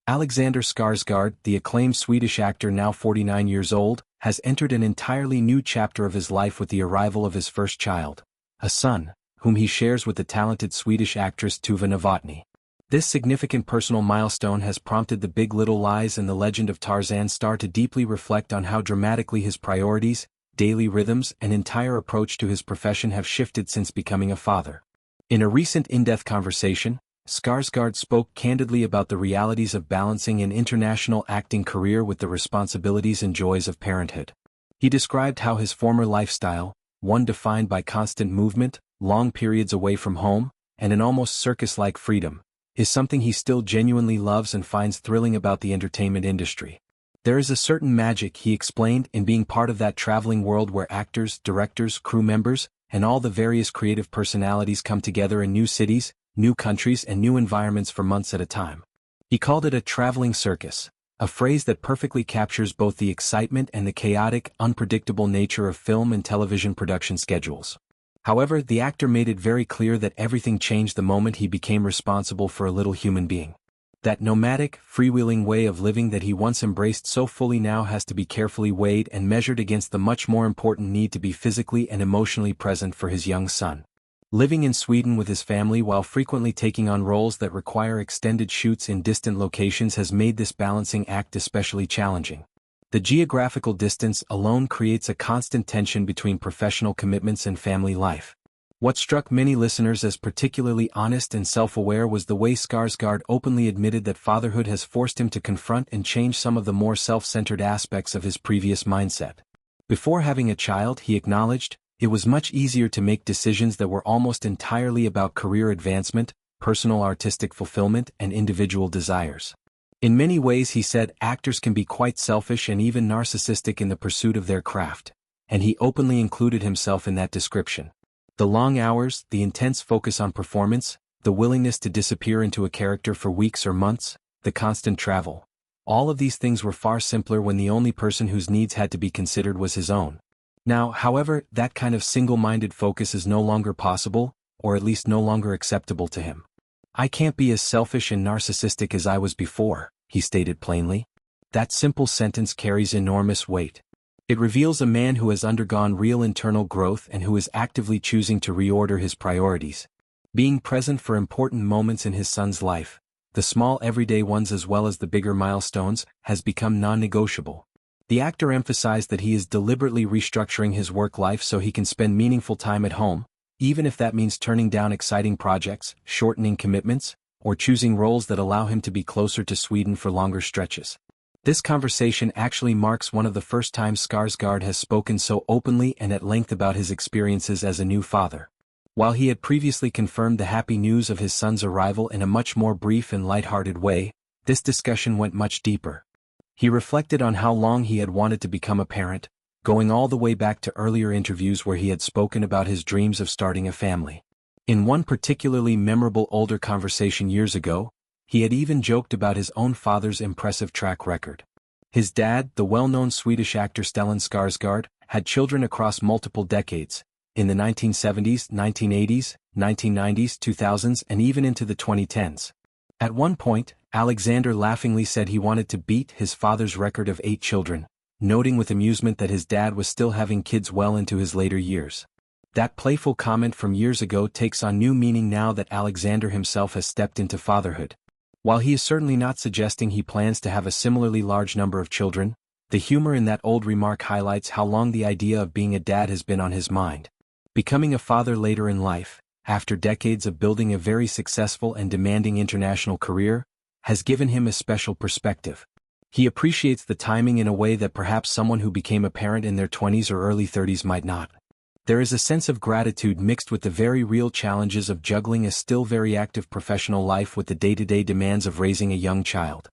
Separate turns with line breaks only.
Alexander Skarsgård, the acclaimed Swedish actor now 49 years old, has entered an entirely new chapter of his life with the arrival of his first child, a son, whom he shares with the talented Swedish actress Tuva Novotny. This significant personal milestone has prompted the Big Little Lies and the Legend of Tarzan star to deeply reflect on how dramatically his priorities, daily rhythms, and entire approach to his profession have shifted since becoming a father. In a recent in-depth conversation, Skarsgård spoke candidly about the realities of balancing an international acting career with the responsibilities and joys of parenthood. He described how his former lifestyle, one defined by constant movement, long periods away from home, and an almost circus-like freedom, is something he still genuinely loves and finds thrilling about the entertainment industry. There is a certain magic, he explained, in being part of that traveling world where actors, directors, crew members, and all the various creative personalities come together in new cities, new countries, and new environments for months at a time. He called it a traveling circus, a phrase that perfectly captures both the excitement and the chaotic, unpredictable nature of film and television production schedules. However, the actor made it very clear that everything changed the moment he became responsible for a little human being. That nomadic, freewheeling way of living that he once embraced so fully now has to be carefully weighed and measured against the much more important need to be physically and emotionally present for his young son. Living in Sweden with his family while frequently taking on roles that require extended shoots in distant locations has made this balancing act especially challenging. The geographical distance alone creates a constant tension between professional commitments and family life. What struck many listeners as particularly honest and self-aware was the way Skarsgård openly admitted that fatherhood has forced him to confront and change some of the more self-centered aspects of his previous mindset. Before having a child, he acknowledged, it was much easier to make decisions that were almost entirely about career advancement, personal artistic fulfillment, and individual desires. In many ways, he said, actors can be quite selfish and even narcissistic in the pursuit of their craft, and he openly included himself in that description. The long hours, the intense focus on performance, the willingness to disappear into a character for weeks or months, the constant travel. All of these things were far simpler when the only person whose needs had to be considered was his own. Now, however, that kind of single-minded focus is no longer possible, or at least no longer acceptable to him. I can't be as selfish and narcissistic as I was before, he stated plainly. That simple sentence carries enormous weight. It reveals a man who has undergone real internal growth and who is actively choosing to reorder his priorities. Being present for important moments in his son's life, the small everyday ones as well as the bigger milestones, has become non-negotiable. The actor emphasized that he is deliberately restructuring his work life so he can spend meaningful time at home, even if that means turning down exciting projects, shortening commitments, or choosing roles that allow him to be closer to Sweden for longer stretches. This conversation actually marks one of the first times Skarsgård has spoken so openly and at length about his experiences as a new father. While he had previously confirmed the happy news of his son's arrival in a much more brief and lighthearted way, this discussion went much deeper. He reflected on how long he had wanted to become a parent, going all the way back to earlier interviews where he had spoken about his dreams of starting a family. In one particularly memorable older conversation years ago, he had even joked about his own father's impressive track record. His dad, the well-known Swedish actor Stellan Skarsgård, had children across multiple decades, in the 1970s, 1980s, 1990s, 2000s, and even into the 2010s. At one point, Alexander laughingly said he wanted to beat his father's record of 8 children, noting with amusement that his dad was still having kids well into his later years. That playful comment from years ago takes on new meaning now that Alexander himself has stepped into fatherhood. While he is certainly not suggesting he plans to have a similarly large number of children, the humor in that old remark highlights how long the idea of being a dad has been on his mind. Becoming a father later in life, after decades of building a very successful and demanding international career, has given him a special perspective. He appreciates the timing in a way that perhaps someone who became a parent in their 20s or early 30s might not. There is a sense of gratitude mixed with the very real challenges of juggling a still very active professional life with the day-to-day demands of raising a young child.